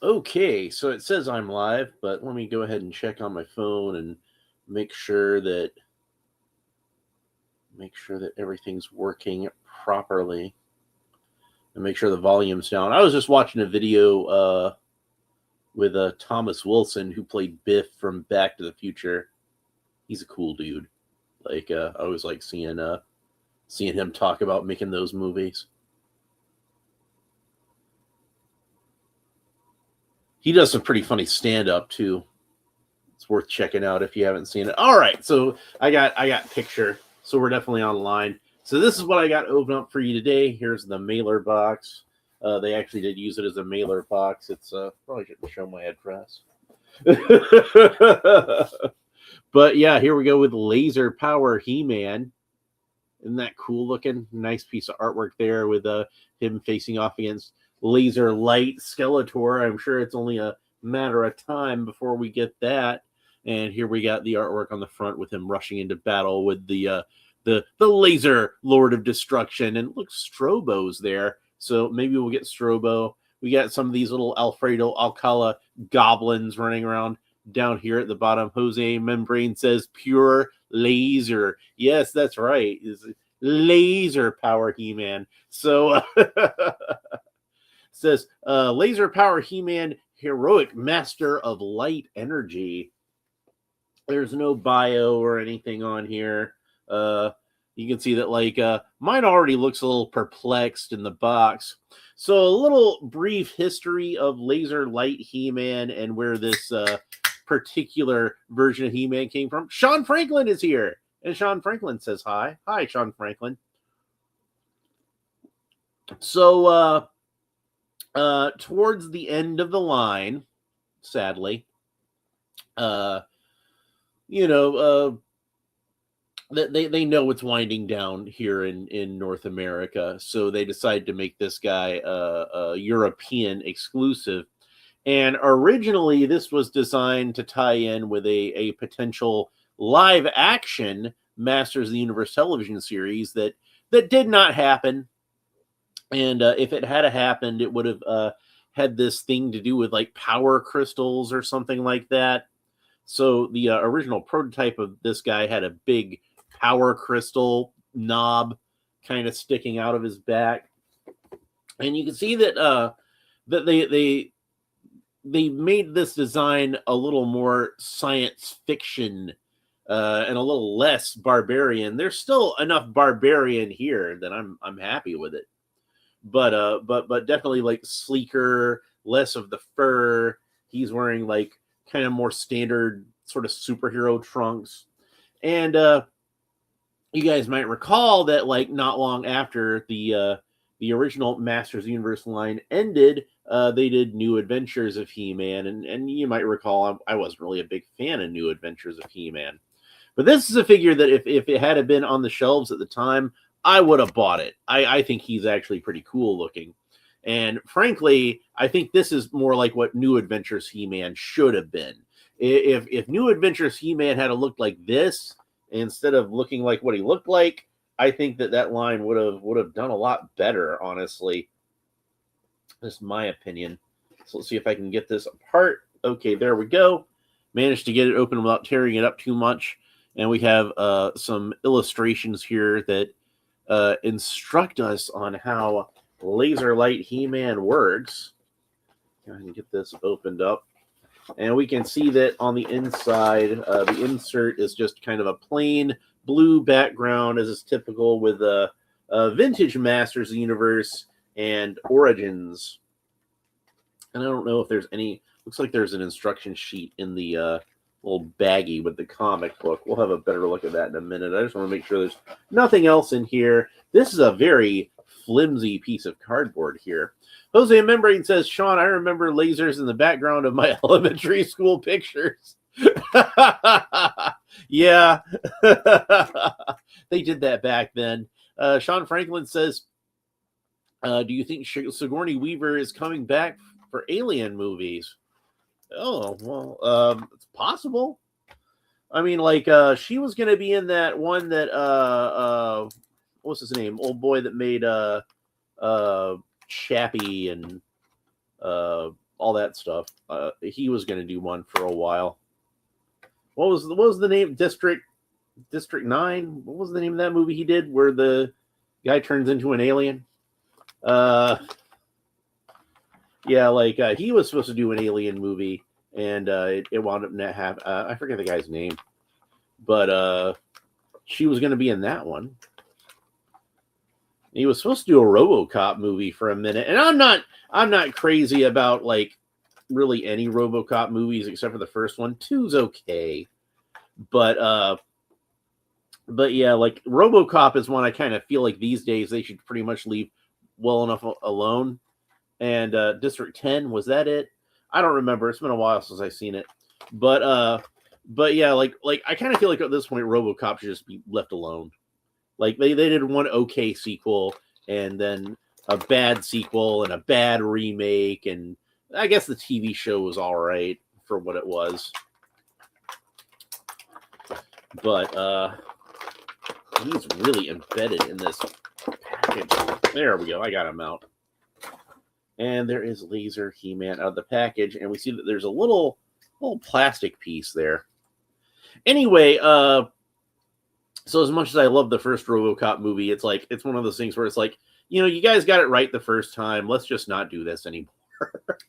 Okay, so it says I'm live, but let me go ahead and check on my phone and make sure that everything's working properly and make sure the volume's down. I was just watching a video with Thomas Wilson, who played Biff from Back to the Future. He's a cool dude. I always like seeing him talk about making those movies. He does some pretty funny stand up too. It's worth checking out if you haven't seen it. All right, so I got picture. So we're definitely online. So this is what I got open up for you today. Here's the mailer box. They actually did use it as a mailer box. It's probably shouldn't show my address. But yeah, here we go with Laser Power He-Man. Isn't that cool looking? Nice piece of artwork there with him facing off against Laser Light Skeletor. I'm sure it's only a matter of time before we get that. And here we got the artwork on the front with him rushing into battle with the Laser Lord of Destruction. And look, Strobo's there. So maybe we'll get Strobo. We got some of these little Alfredo Alcala goblins running around down here at the bottom. Jose Membrane says pure laser. Yes, that's right. Is Laser Power He-Man. So says Laser Power He-Man, heroic master of light energy. There's no bio or anything on here. You can see that mine already looks a little perplexed in the box. So a little brief history of Laser Light He-Man and where this particular version of He-Man came from. Sean Franklin is here. And Sean Franklin says hi. Hi, Sean Franklin. So towards the end of the line, sadly, they know it's winding down here in North America, so they decide to make this guy a European exclusive. And originally, this was designed to tie in with a potential live action Masters of the Universe television series that did not happen. And if it had happened, it would have had this thing to do with like power crystals or something like that. So the original prototype of this guy had a big power crystal knob kind of sticking out of his back, and you can see that that they made this design a little more science fiction and a little less barbarian. There's still enough barbarian here that I'm happy with it, but definitely like sleeker, less of the fur. He's wearing like kind of more standard sort of superhero trunks. And you guys might recall that like not long after the original Masters of the Universe line ended, they did New Adventures of He-Man, and you might recall I wasn't really a big fan of New Adventures of He-Man. But this is a figure that if it had been on the shelves at the time, I would have bought it. I think he's actually pretty cool looking. And frankly, I think this is more like what New Adventures He-Man should have been. If New Adventures He-Man had looked like this instead of looking like what he looked like, I think that line would have done a lot better, honestly. That's my opinion. So let's see if I can get this apart. Okay, there we go. Managed to get it open without tearing it up too much. And we have some illustrations here that instruct us on how Laser Light He-Man works. Go ahead and get this opened up. And we can see that on the inside, the insert is just kind of a plain blue background, as is typical with vintage Masters of the Universe and Origins. And I don't know if there's any... Looks like there's an instruction sheet in the little baggie with the comic book. We'll have a better look at that in a minute. I just want to make sure there's nothing else in here. This is a very flimsy piece of cardboard here. Jose Membrane says, Sean, I remember lasers in the background of my elementary school pictures. Yeah. They did that back then. Sean Franklin says, do you think Sigourney Weaver is coming back for Alien movies? Oh, well, it's possible. I mean, like, she was going to be in that one that, what's his name? Old boy that made, Chappie and, all that stuff. He was going to do one for a while. What was the name? District 9? What was the name of that movie he did where the guy turns into an alien? Yeah, like he was supposed to do an alien movie, and it wound up not have I forget the guy's name, but she was going to be in that one. He was supposed to do a RoboCop movie for a minute, and I'm not crazy about like really any RoboCop movies except for the first one. 2's okay, but yeah, like RoboCop is one I kind of feel like these days they should pretty much leave well enough alone. And District 10, was that it? I don't remember. It's been a while since I've seen it, but yeah, like I kind of feel like at this point RoboCop should just be left alone. Like they did one okay sequel and then a bad sequel and a bad remake, and I guess the TV show was all right for what it was. But he's really embedded in this package. There we go. I got him out. And there is Laser He-Man out of the package, and we see that there's a little plastic piece there. Anyway, so as much as I love the first RoboCop movie, it's one of those things where it's like, you guys got it right the first time. Let's just not do this anymore.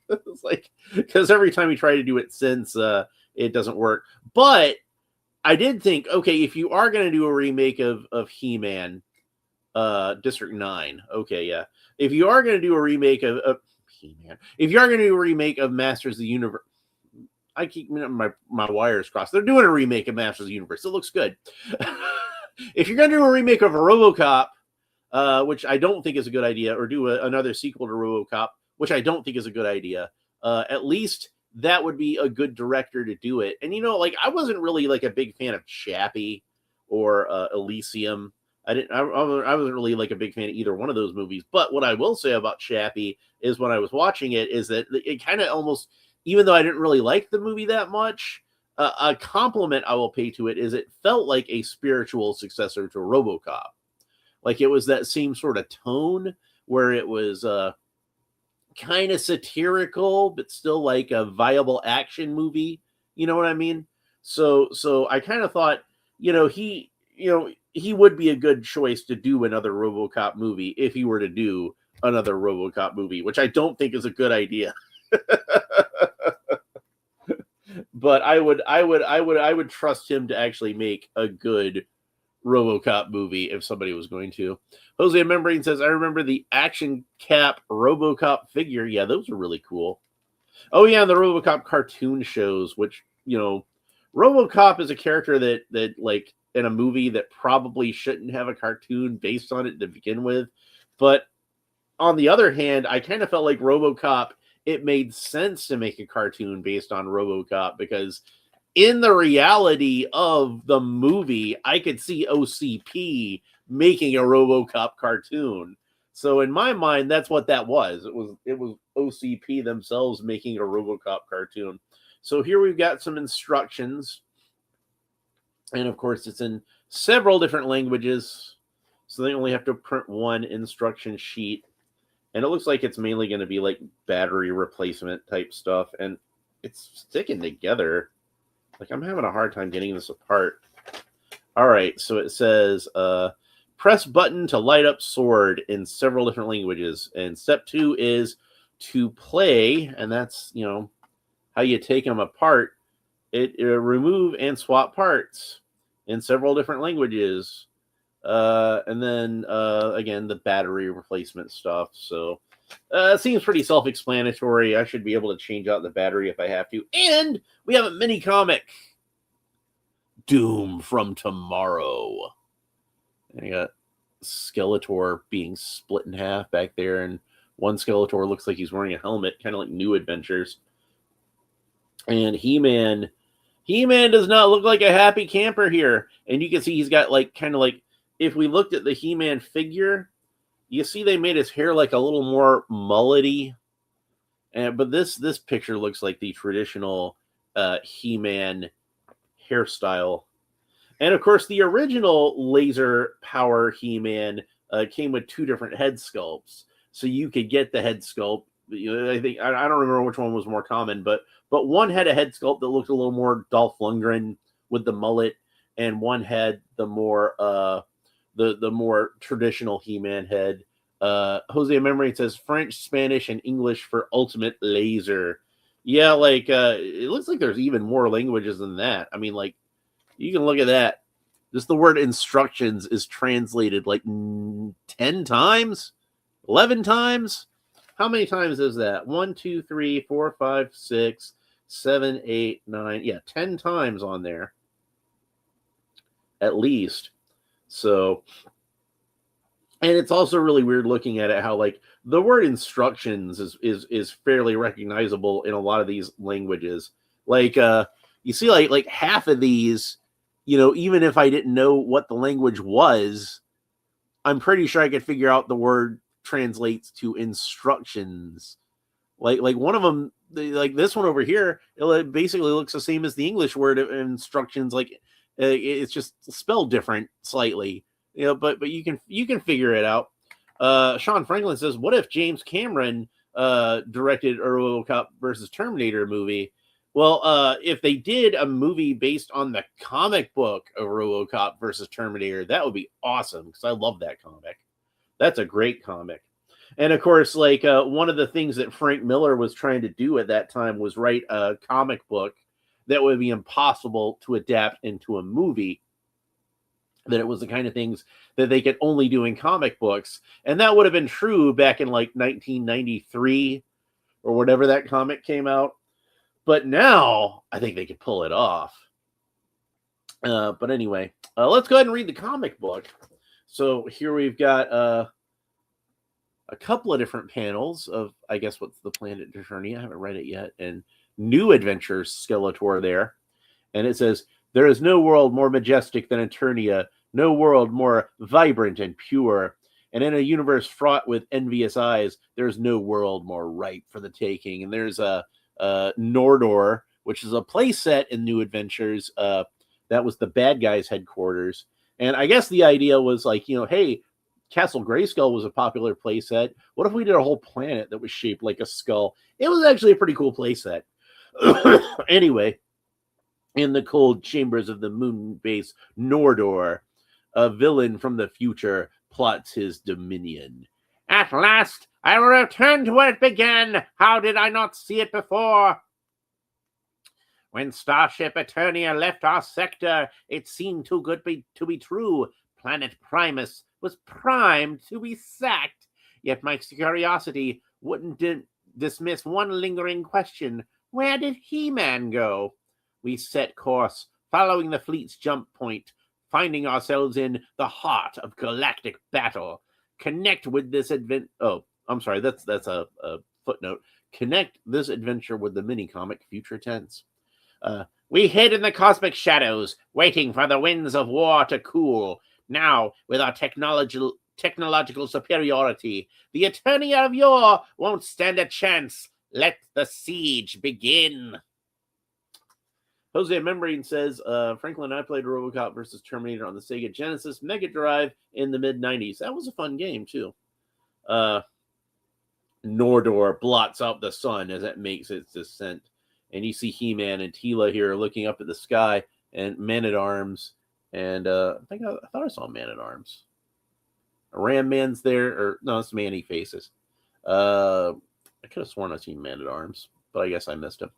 It's like, because every time you try to do it since, it doesn't work. But I did think, okay, if you are going to do a remake of He-Man, District 9, okay, yeah. If you are going to do a remake of He-Man, if you are going to do a remake of Masters of the Universe, I keep my wires crossed. They're doing a remake of Masters of the Universe. It looks good. If you're going to do a remake of a RoboCop, which I don't think is a good idea, or do another sequel to RoboCop, which I don't think is a good idea, at least that would be a good director to do it. And, like I wasn't really like a big fan of Chappie or Elysium. I wasn't really like a big fan of either one of those movies. But what I will say about Chappie is when I was watching it is that it kind of almost, even though I didn't really like the movie that much, a compliment I will pay to it is it felt like a spiritual successor to RoboCop. Like it was that same sort of tone where it was kind of satirical, but still like a viable action movie. You know what I mean? So I kind of thought, he would be a good choice to do another RoboCop movie if he were to do another RoboCop movie, which I don't think is a good idea. But I would trust him to actually make a good RoboCop movie if somebody was going to. Jose Membrane says, I remember the Action Cap RoboCop figure. Yeah, those are really cool. Oh yeah, the RoboCop cartoon shows, which, RoboCop is a character that like in a movie that probably shouldn't have a cartoon based on it to begin with. But on the other hand, I kind of felt like RoboCop, it made sense to make a cartoon based on RoboCop because in the reality of the movie, I could see OCP making a RoboCop cartoon. So in my mind, that's what that was. It was OCP themselves making a RoboCop cartoon. So here we've got some instructions. And of course, it's in several different languages. So they only have to print one instruction sheet. And it looks like it's mainly going to be like battery replacement type stuff. And it's sticking together. Like I'm having a hard time getting this apart. All right. So it says, press button to light up sword in several different languages. And step 2 is to play. And that's, how you take them apart. It remove and swap parts in several different languages. And then, again, the battery replacement stuff. So it seems pretty self-explanatory. I should be able to change out the battery if I have to. And we have a mini comic. Doom from Tomorrow. And you got Skeletor being split in half back there. And one Skeletor looks like he's wearing a helmet, kind of like New Adventures. And He-Man does not look like a happy camper here. And you can see he's got like, kind of like, if we looked at the He-Man figure, you see they made his hair like a little more mullety. But this picture looks like the traditional He-Man hairstyle. And of course, the original laser power He-Man came with 2 different head sculpts. So you could get the head sculpt I think I don't remember which one was more common, but one had a head sculpt that looked a little more Dolph Lundgren with the mullet, and one had the more the more traditional He-Man head. Jose Memory says French, Spanish, and English for Ultimate Laser. Yeah, like it looks like there's even more languages than that. I mean, like you can look at that. Just the word instructions is translated like 10 times, 11 times. How many times is that? 1, 2, 3, 4, 5, 6, 7, 8, 9. Yeah, 10 times on there. At least. So, and it's also really weird looking at it how like the word instructions is fairly recognizable in a lot of these languages. Like you see like half of these, even if I didn't know what the language was, I'm pretty sure I could figure out the word translates to instructions. Like one of them, like this one over here, it basically looks the same as the English word instructions. Like it's just spelled different slightly, but you can figure it out. Sean Franklin says, what if James Cameron directed a RoboCop versus Terminator movie? Well, if they did a movie based on the comic book of RoboCop versus Terminator, that would be awesome because I love that comic. That's a great comic. And of course, like one of the things that Frank Miller was trying to do at that time was write a comic book that would be impossible to adapt into a movie. That it was the kind of things that they could only do in comic books. And that would have been true back in like 1993 or whatever that comic came out. But now I think they could pull it off. But anyway, let's go ahead and read the comic book. So here we've got a couple of different panels of, I guess, what's the Planet Eternia? I haven't read it yet. And New Adventures Skeletor there. And it says, there is no world more majestic than Eternia, no world more vibrant and pure. And in a universe fraught with envious eyes, there's no world more ripe for the taking. And there's a Nordor, which is a play set in New Adventures. That was the bad guys' headquarters. And I guess the idea was like, hey, Castle Grayskull was a popular play set. What if we did a whole planet that was shaped like a skull? It was actually a pretty cool play set. Anyway, in the cold chambers of the moon base Nordor, a villain from the future plots his dominion. At last, I will return to where it began. How did I not see it before? When Starship Eternia left our sector, it seemed too good to be true. Planet Primus was primed to be sacked. Yet my curiosity wouldn't dismiss one lingering question. Where did He-Man go? We set course, following the fleet's jump point, finding ourselves in the heart of galactic battle. Connect with this adventure. Oh, I'm sorry. That's a footnote. Connect this adventure with the mini-comic Future Tense. We hid in the cosmic shadows, waiting for the winds of war to cool. Now, with our technological superiority, the Eternia of yore won't stand a chance. Let the siege begin. Jose Membrane says, Franklin and I played RoboCop versus Terminator on the Sega Genesis Mega Drive in the mid-90s. That was a fun game, too. Nordor blots out the sun as it makes its descent. And you see He-Man and Teela here looking up at the sky, and Man-at-Arms. And I thought I saw Man-at-Arms. Ram Man's there, or no, it's Manny Faces. I could have sworn I seen Man-at-Arms, but I guess I missed him.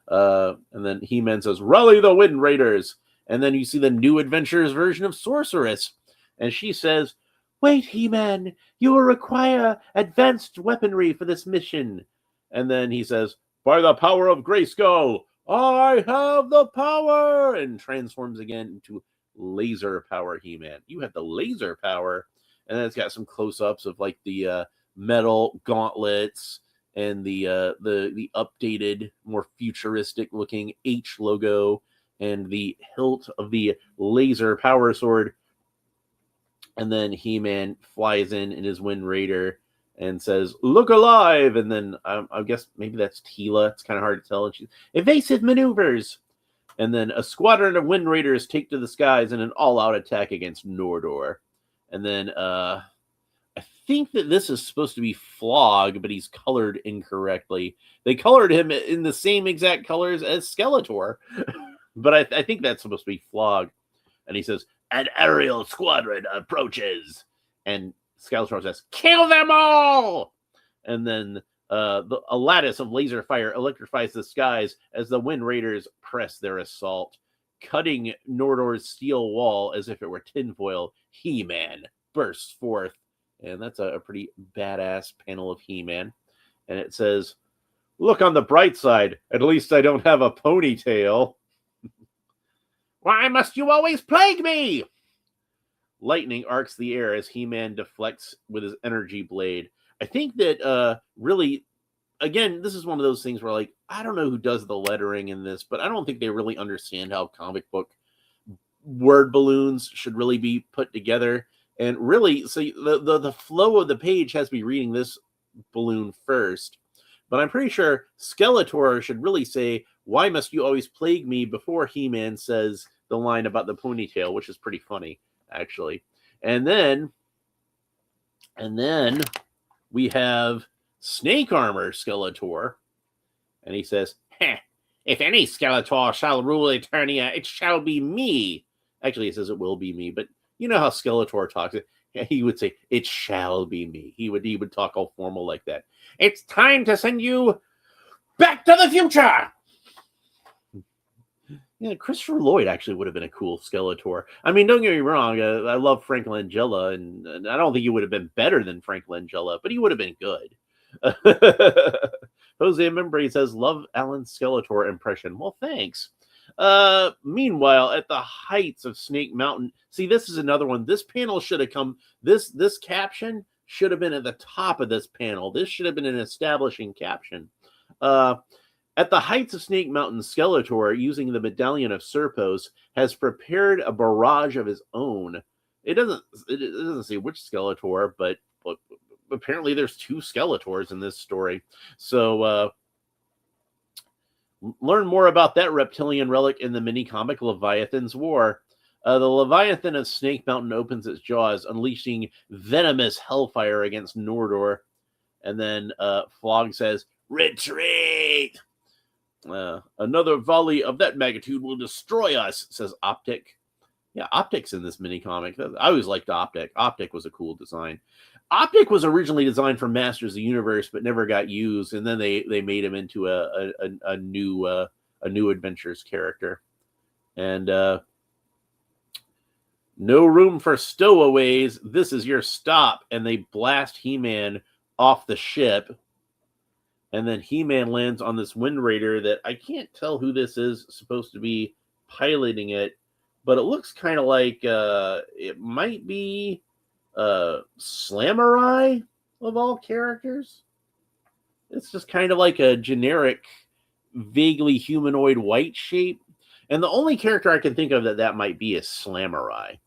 And then He-Man says, rally the Wind Raiders. And then you see the New Adventures version of Sorceress. And she says, wait, He-Man, you will require advanced weaponry for this mission. And then he says, by the power of Grayskull, I have the power. And transforms again into laser power He-Man. You have the laser power. And then it's got some close-ups of like the metal gauntlets and the updated, more futuristic-looking H logo and the hilt of the laser power sword. And then He-Man flies in his Wind Raider and says, look alive! And then I guess maybe that's Teela. It's kind of hard to tell. And she's, evasive maneuvers! And then a squadron of Wind Raiders take to the skies in an all-out attack against Nordor. And then I think that this is supposed to be Flog, but he's colored incorrectly. They colored him in the same exact colors as Skeletor, but I think that's supposed to be Flog. And he says, "An aerial squadron approaches," and Skeletor says, "Kill them all!" And then a lattice of laser fire electrifies the skies as the Wind Raiders press their assault, cutting Nordor's steel wall as if it were tinfoil. He-Man bursts forth, and that's a pretty badass panel of He-Man. And it says, "Look on the bright side. At least I don't have a ponytail." "Why must you always plague me?" Lightning arcs the air as He-Man deflects with his energy blade. I think that really, again, this is one of those things where, like, I don't know who does the lettering in this, but I don't think they really understand how comic book word balloons should really be put together. And really, so the flow of the page has me reading this balloon first. But I'm pretty sure Skeletor should really say, "Why must you always plague me?" before He-Man says the line about the ponytail, which is pretty funny, actually. And then we have Snake Armor Skeletor. And he says, "If any Skeletor shall rule Eternia, it shall be me." Actually, he says it will be me, but you know how Skeletor talks. He would say, "It shall be me." He would talk all formal like that. "It's time to send you back to the future." Yeah, Christopher Lloyd actually would have been a cool Skeletor. I mean, don't get me wrong. I love Frank Langella, and I don't think he would have been better than Frank Langella, but he would have been good. Jose Membre says, "Love Alan's Skeletor impression." Well, thanks. Meanwhile, at the heights of Snake Mountain, see, this is another one. This panel should have come. This caption should have been at the top of this panel. This should have been an establishing caption. At the heights of Snake Mountain, Skeletor, using the Medallion of Serpos, has prepared a barrage of his own. It doesn't say which Skeletor, but apparently there's two Skeletors in this story. So learn more about that reptilian relic in the mini-comic Leviathan's War. The Leviathan of Snake Mountain opens its jaws, unleashing venomous hellfire against Nordor. And then Flog says, "Retreat!" "Another volley of that magnitude will destroy us," says Optic. Yeah, Optic's in this mini-comic. I always liked Optic. Optic was a cool design. Optic was originally designed for Masters of the Universe, but never got used, and then they made him into a new Adventures character. And "No room for stowaways. This is your stop." And they blast He-Man off the ship. And then He-Man lands on this Wind Raider that I can't tell who this is supposed to be piloting it, but it looks kind of like it might be Slamurai of all characters. It's just kind of like a generic, vaguely humanoid white shape. And the only character I can think of that might be is Slamurai.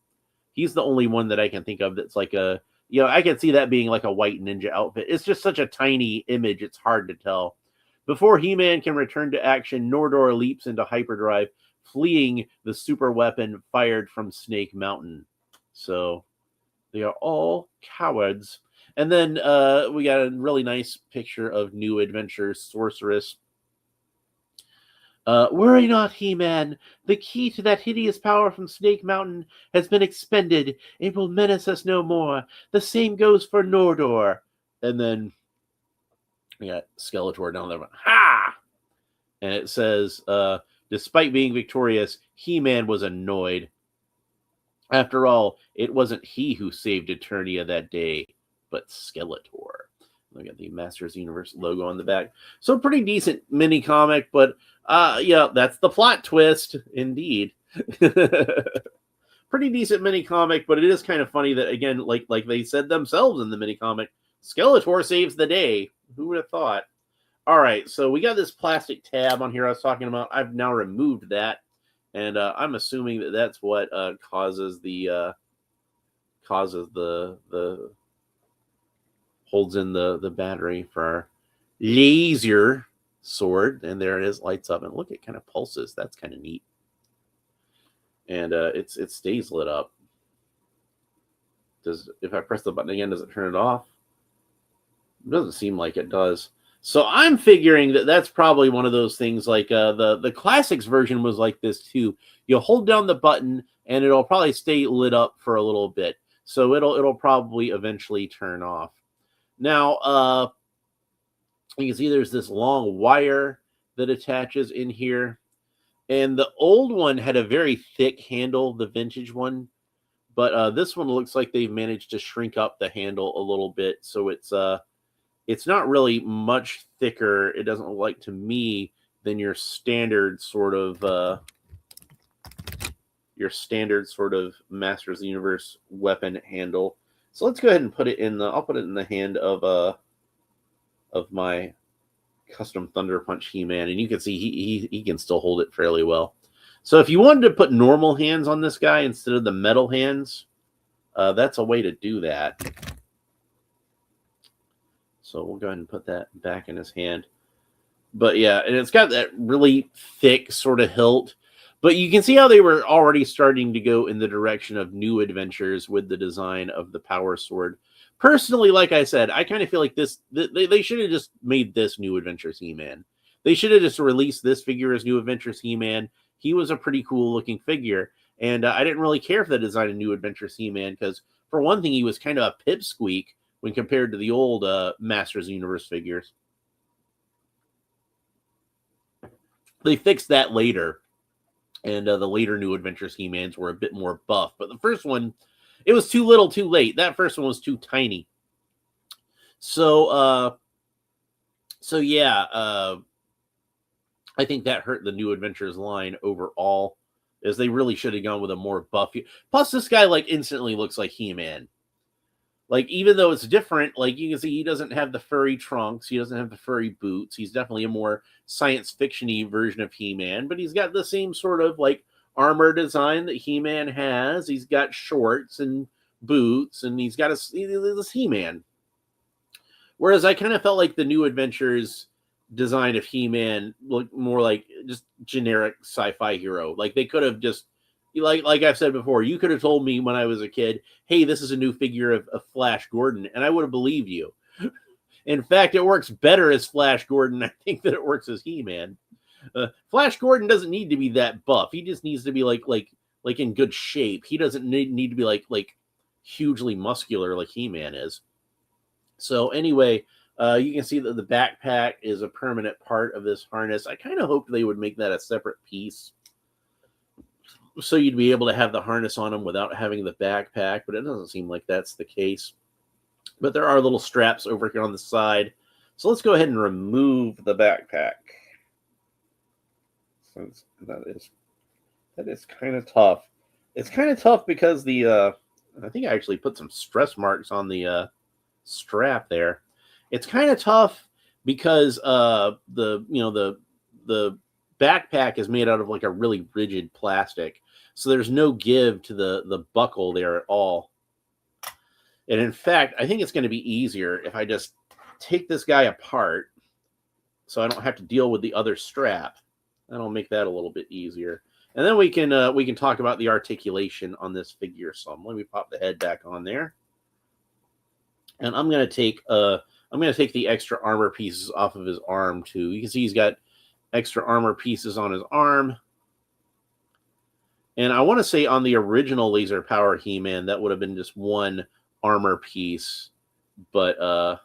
He's the only one that I can think of that's like a, I can see that being like a white ninja outfit. It's just such a tiny image, it's hard to tell. Before He-Man can return to action, Nordor leaps into hyperdrive, fleeing the super weapon fired from Snake Mountain. So they are all cowards. And then we got a really nice picture of New Adventures Sorceress. "Worry not, He-Man. The key to that hideous power from Snake Mountain has been expended. It will menace us no more. The same goes for Nordor." And then we got Skeletor down there. "Ha!" And it says, despite being victorious, He-Man was annoyed. After all, it wasn't he who saved Eternia that day, but Skeletor. Look at the Masters Universe logo on the back. So pretty decent mini comic, but yeah, that's the plot twist, indeed. Pretty decent mini comic, but it is kind of funny that, again, like they said themselves in the mini comic, Skeletor saves the day. Who would have thought? All right, so we got this plastic tab on here I was talking about. I've now removed that, and I'm assuming that that's what causes the holds in the battery for our laser sword. And there it is, lights up, and look, it kind of pulses. That's kind of neat. And it stays lit up. If I press the button again, does it turn it off? It doesn't seem like it does. So I'm figuring that that's probably one of those things like the classics version was like this too. You'll hold down the button and it'll probably stay lit up for a little bit. So it'll probably eventually turn off. Now, you can see there's this long wire that attaches in here. And the old one had a very thick handle, the vintage one. But this one looks like they've managed to shrink up the handle a little bit. So it's not really much thicker, it doesn't look like to me, than your standard sort of Masters of the Universe weapon handle. So let's go ahead and put it in I'll put it in the hand of my custom Thunder Punch He-Man, and you can see he can still hold it fairly well. So if you wanted to put normal hands on this guy instead of the metal hands, that's a way to do that. So we'll go ahead and put that back in his hand. But yeah, and it's got that really thick sort of hilt. But you can see how they were already starting to go in the direction of New Adventures with the design of the Power Sword. Personally, like I said, I kind of feel like they should have just made this New Adventures He-Man. They should have just released this figure as New Adventures He-Man. He was a pretty cool looking figure. And I didn't really care for the design of New Adventures He-Man because, for one thing, he was kind of a pipsqueak when compared to the old Masters of the Universe figures. They fixed that later. And the later New Adventures He-Mans were a bit more buff. But the first one, it was too little too late. That first one was too tiny. So yeah, I think that hurt the New Adventures line overall, as they really should have gone with a more buff. Plus, this guy like instantly looks like He-Man. Like, even though it's different, like you can see he doesn't have the furry trunks, he doesn't have the furry boots. He's definitely a more science fiction-y version of He-Man, but he's got the same sort of like armor design that He-Man has. He's got shorts and boots, and he's got this He-Man. Whereas I kind of felt like the New Adventures design of He-Man looked more like just generic sci-fi hero. Like, they could have just, like I've said before, you could have told me when I was a kid, hey, this is a new figure of Flash Gordon, and I would have believed you. In fact, it works better as Flash Gordon, I think, than it works as He-Man. Flash Gordon doesn't need to be that buff. He just needs to be like in good shape. He doesn't need to be like hugely muscular like He-Man is. So anyway, you can see that the backpack is a permanent part of this harness. I kind of hoped they would make that a separate piece, so you'd be able to have the harness on him without having the backpack, but it doesn't seem like that's the case. But there are little straps over here on the side. So let's go ahead and remove the backpack. Since that is kind of tough. It's kind of tough because I think I actually put some stress marks on the strap there. It's kind of tough because the backpack is made out of like a really rigid plastic, so there's no give to the buckle there at all. And in fact, I think it's going to be easier if I just take this guy apart so I don't have to deal with the other strap. That'll make that a little bit easier. And then we can talk about the articulation on this figure some. Let me pop the head back on there. And I'm going to take the extra armor pieces off of his arm too. You can see he's got extra armor pieces on his arm. And I want to say on the original Laser Power He-Man, that would have been just one armor piece. But,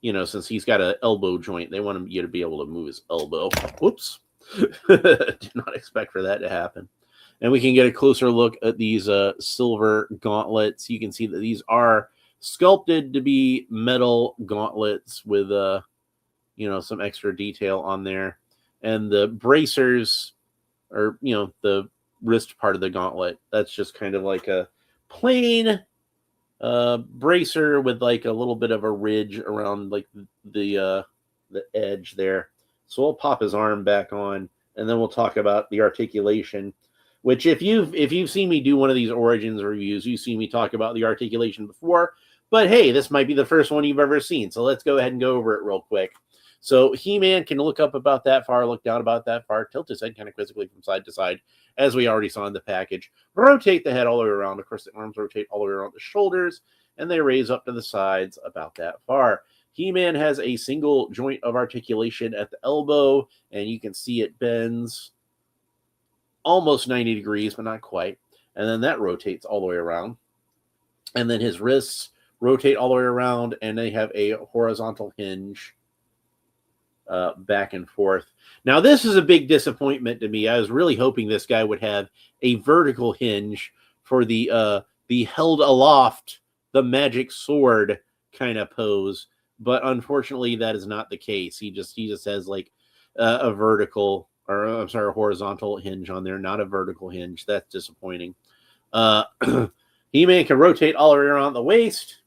since he's got an elbow joint, they want you to be able to move his elbow. Whoops. Did not expect for that to happen. And we can get a closer look at these silver gauntlets. You can see that these are sculpted to be metal gauntlets with, some extra detail on there. And the bracers are, the wrist part of the gauntlet. That's just kind of like a plain bracer with like a little bit of a ridge around like the edge there. So we'll pop his arm back on, and then we'll talk about the articulation, which if you've seen me do one of these Origins reviews, you've seen me talk about the articulation before. But hey, this might be the first one you've ever seen, so let's go ahead and go over it real quick. So He-Man can look up about that far, look down about that far, tilt his head kind of quizzically from side to side, as we already saw in the package. Rotate the head all the way around. Of course, the arms rotate all the way around the shoulders, and they raise up to the sides about that far. He-Man has a single joint of articulation at the elbow, and you can see it bends almost 90 degrees, but not quite. And then that rotates all the way around. And then his wrists rotate all the way around, and they have a horizontal hinge back and forth. Now, this is a big disappointment to me. I was really hoping this guy would have a vertical hinge for the held aloft, the magic sword kind of pose, but unfortunately, that is not the case. He just has like a vertical, or I'm sorry, a horizontal hinge on there, not a vertical hinge. That's disappointing. He-Man can rotate all the way around the waist.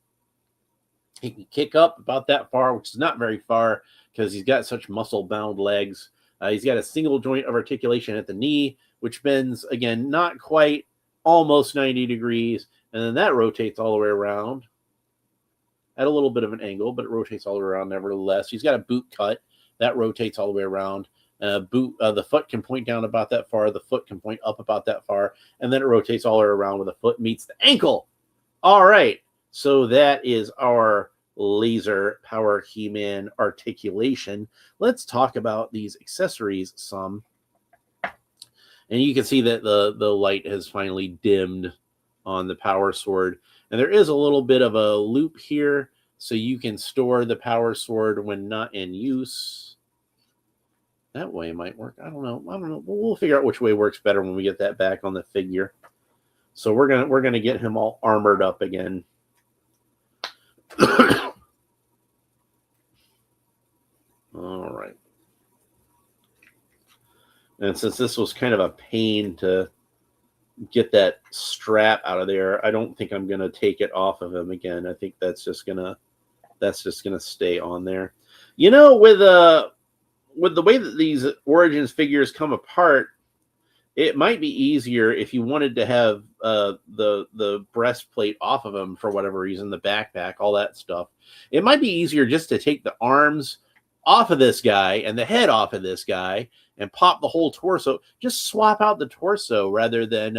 He can kick up about that far, which is not very far because he's got such muscle-bound legs. He's got a single joint of articulation at the knee, which bends, again, not quite, almost 90 degrees. And then that rotates all the way around at a little bit of an angle, but it rotates all the way around nevertheless. He's got a boot cut. That rotates all the way around. The foot can point down about that far. The foot can point up about that far. And then it rotates all the way around where the foot meets the ankle. All right. So that is our laser power He-Man articulation. Let's talk about these accessories some. And you can see that the light has finally dimmed on the power sword. And there is a little bit of a loop here, so you can store the power sword when not in use. That way might work. I don't know. We'll figure out which way works better when we get that back on the figure. So we're gonna get him all armored up again. All right. And since this was kind of a pain to get that strap out of there, I don't think I'm gonna take it off of him again. I think that's just gonna stay on there. You know, with the way that these Origins figures come apart, it might be easier if you wanted to have the breastplate off of him for whatever reason, the backpack, all that stuff. It might be easier just to take the arms off of this guy and the head off of this guy and pop the whole torso. Just swap out the torso rather than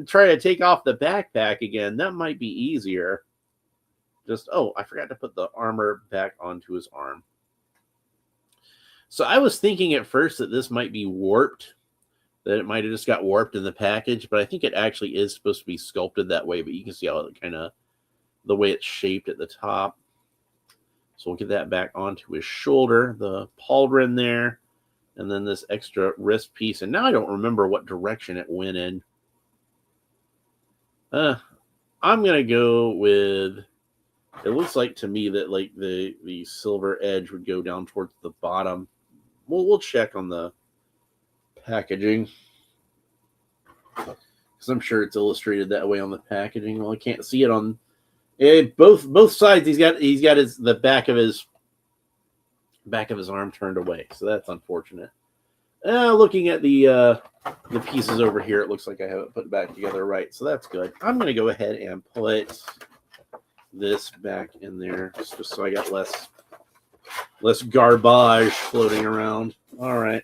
try to take off the backpack again. That might be easier. I forgot to put the armor back onto his arm. So I was thinking at first that this might be warped, that it might have just got warped in the package, but I think it actually is supposed to be sculpted that way, but you can see how it the way it's shaped at the top. So we'll get that back onto his shoulder, the pauldron there, and then this extra wrist piece. And now I don't remember what direction it went in. I'm going to go with, it looks like to me that like the silver edge would go down towards the bottom. We'll check on the packaging, because I'm sure it's illustrated that way on the packaging. Well, I can't see it on both sides. He's got the back of his arm turned away, so that's unfortunate. Looking at the pieces over here, it looks like I have it put back together right, so that's good. I'm going to go ahead and put this back in there just so I got less garbage floating around. All right,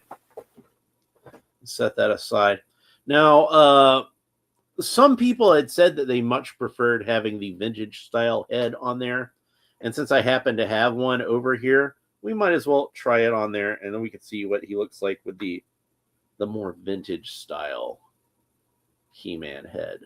set that aside. Now, some people had said that they much preferred having the vintage style head on there, and since I happen to have one over here, we might as well try it on there, and then we can see what he looks like with the more vintage style He-Man head.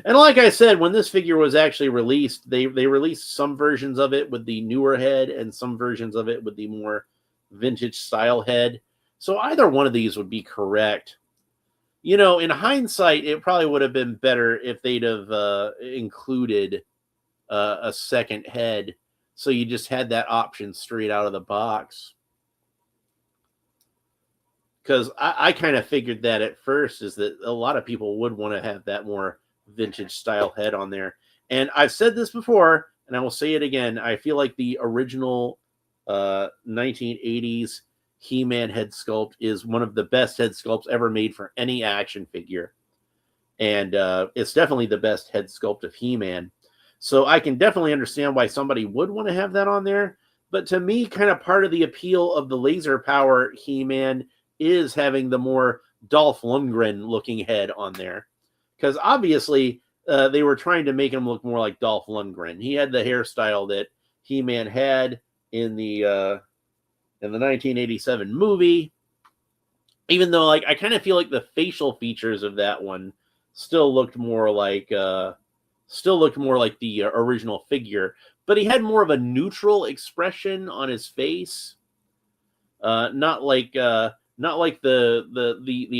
And like I said, when this figure was actually released, they released some versions of it with the newer head and some versions of it with the more vintage style head. So either one of these would be correct. You know, in hindsight, it probably would have been better if they'd have included a second head, so you just had that option straight out of the box. Because I kind of figured that at first, is that a lot of people would want to have that more vintage style head on there. And I've said this before, and I will say it again. I feel like the original 1980s He-Man head sculpt is one of the best head sculpts ever made for any action figure. And it's definitely the best head sculpt of He-Man. So I can definitely understand why somebody would want to have that on there. But to me, kind of part of the appeal of the laser power He-Man is having the more Dolph Lundgren looking head on there. Because obviously, they were trying to make him look more like Dolph Lundgren. He had the hairstyle that He-Man had in the 1987 movie. Even though, like, I kind of feel like the facial features of that one still looked more like the original figure, but he had more of a neutral expression on his face, not like the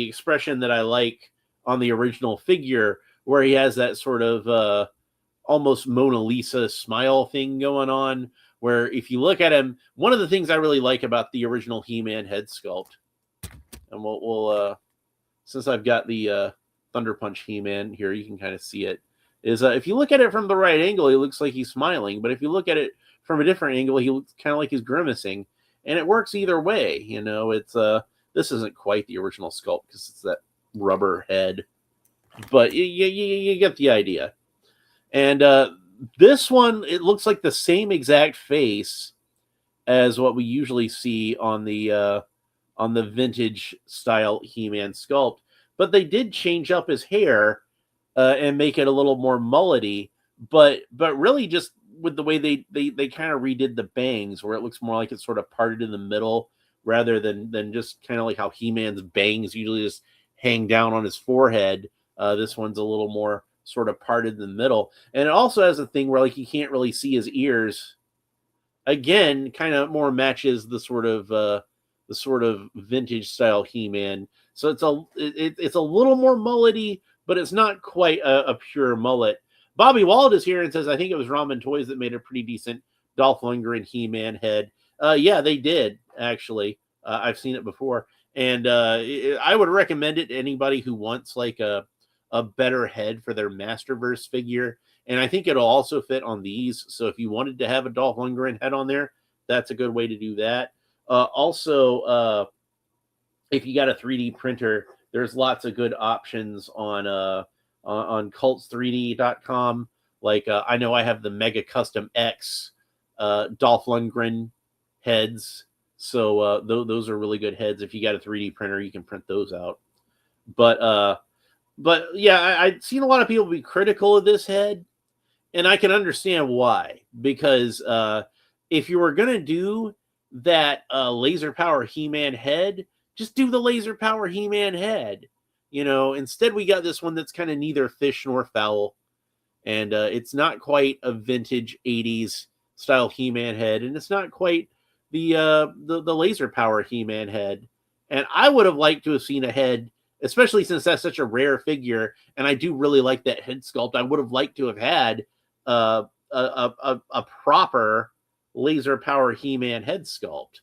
expression that I like on the original figure, where he has that sort of almost Mona Lisa smile thing going on. Where if you look at him, one of the things I really like about the original He-Man head sculpt, and we'll since I've got the Thunder Punch He-Man here, you can kind of see it. Is if you look at it from the right angle, he looks like he's smiling, but if you look at it from a different angle, he looks kind of like he's grimacing, and it works either way. You know, it's this isn't quite the original sculpt because it's that rubber head, but you get the idea. And this one, it looks like the same exact face as what we usually see on the vintage style He-Man sculpt, but they did change up his hair and make it a little more mullety, but really just with the way they kind of redid the bangs, where it looks more like it's sort of parted in the middle rather than just kind of like how He-Man's bangs usually just hang down on his forehead. This one's a little more sort of parted in the middle, and it also has a thing where like you can't really see his ears. Again, kind of more matches the sort of vintage style He-Man. So it's a little more mullety, but it's not quite a pure mullet. Bobby Wald is here and says, I think it was Ramen Toys that made a pretty decent Dolph Lundgren He-Man head. Yeah, they did, actually. I've seen it before. And I would recommend it to anybody who wants like a better head for their Masterverse figure. And I think it'll also fit on these. So if you wanted to have a Dolph Lundgren head on there, that's a good way to do that. Also, if you got a 3D printer, there's lots of good options on cults3d.com. Like I know I have the Mega Custom X Dolph Lundgren heads. So those are really good heads. If you got a 3D printer, you can print those out. But yeah, I've seen a lot of people be critical of this head, and I can understand why. Because if you were going to do that laser power He-Man head, just do the laser power He-Man head. You know, instead we got this one that's kind of neither fish nor fowl, and it's not quite a vintage 80s style He-Man head, and it's not quite the laser power He-Man head. And I would have liked to have seen a head, especially since that's such a rare figure, and I do really like that head sculpt. I would have liked to have had a proper laser power He-Man head sculpt,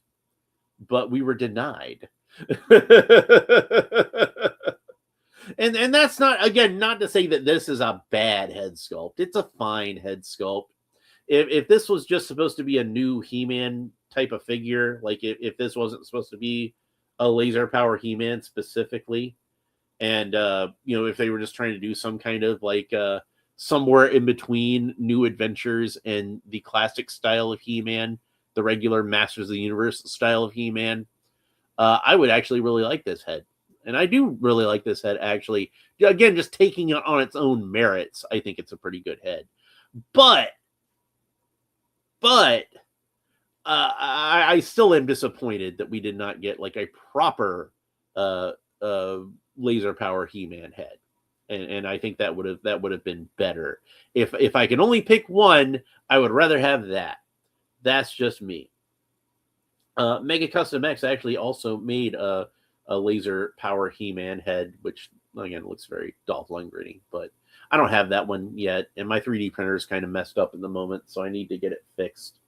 but we were denied. and that's not, again, not to say that this is a bad head sculpt. It's a fine head sculpt. If this was just supposed to be a new He-Man type of figure, like if this wasn't supposed to be a laser power He-Man specifically, and if they were just trying to do some kind of like somewhere in between New Adventures and the classic style of He-Man, the regular Masters of the Universe style of He-Man, I would actually really like this head. And I do really like this head, actually. Again, just taking it on its own merits, I think it's a pretty good head. But I still am disappointed that we did not get like a proper laser power He-Man head. And I think that would have been better. If I can only pick one, I would rather have that. That's just me. Mega Custom X actually also made a laser power He-Man head, which again looks very Dolph Lundgren-y, but I don't have that one yet, and my 3D printer is kind of messed up in the moment, so I need to get it fixed.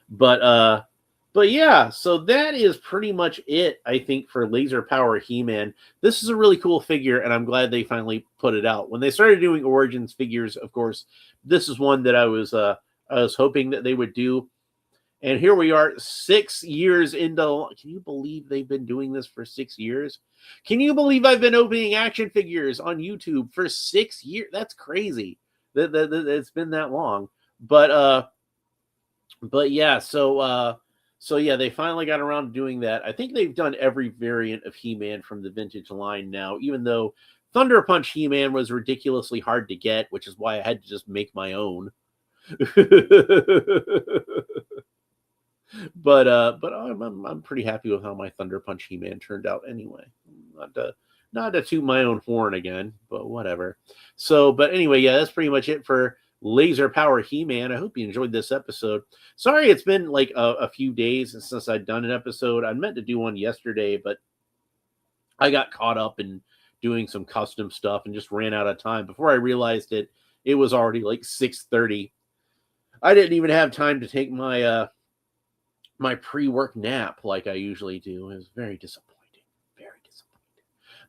But yeah, so that is pretty much it, I think, for laser power He-Man. This is a really cool figure, and I'm glad they finally put it out. When they started doing Origins figures, of course, this is one that I was hoping that they would do. And here we are 6 years into... Can you believe they've been doing this for 6 years? Can you believe I've been opening action figures on YouTube for 6 years? That's crazy. It's been that long. But yeah, so yeah, they finally got around to doing that. I think they've done every variant of He-Man from the vintage line now, even though Thunder Punch He-Man was ridiculously hard to get, which is why I had to just make my own. But I'm pretty happy with how my Thunder Punch He-Man turned out anyway. Not to toot my own horn again, but whatever. So, but anyway, yeah, that's pretty much it for Laser Power He-Man. I hope you enjoyed this episode. Sorry, it's been like a few days since I'd done an episode. I meant to do one yesterday, but I got caught up in doing some custom stuff and just ran out of time. Before I realized it, it was already like 6:30. I didn't even have time to take my my pre-work nap like I usually do. It was very disappointing. Very disappointing.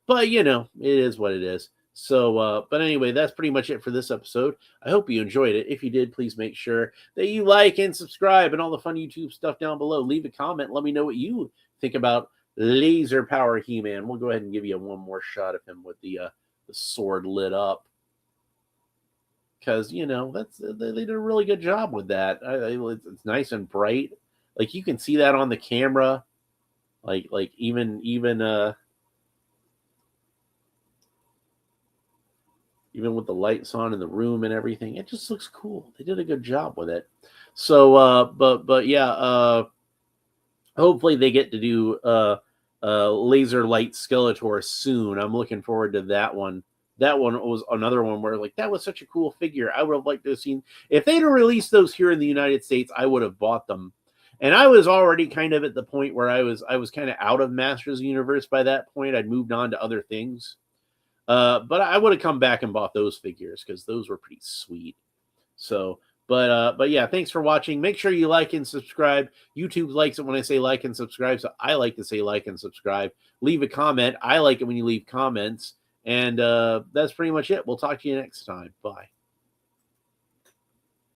But you know, it is what it is. So, but anyway, that's pretty much it for this episode. I hope you enjoyed it. If you did, please make sure that you like and subscribe and all the fun YouTube stuff down below. Leave a comment. Let me know what you think about Laser Power He-Man. We'll go ahead and give you one more shot of him with the sword lit up. Because, you know, they did a really good job with that. It's nice and bright. Like, you can see that on the camera. Like even with the lights on in the room and everything, it just looks cool. They did a good job with it. So, but yeah, hopefully they get to do Laser Light Skeletor soon. I'm looking forward to that one. That one was another one where, like, that was such a cool figure. I would have liked to have seen, if they'd have released those here in the United States, I would have bought them. And I was already kind of at the point where I was kind of out of Masters of the Universe by that point. I'd moved on to other things. But I would have come back and bought those figures because those were pretty sweet. So, but yeah, thanks for watching. Make sure you like and subscribe. YouTube likes it when I say like and subscribe, so I like to say like and subscribe. Leave a comment. I like it when you leave comments. And that's pretty much it. We'll talk to you next time. Bye.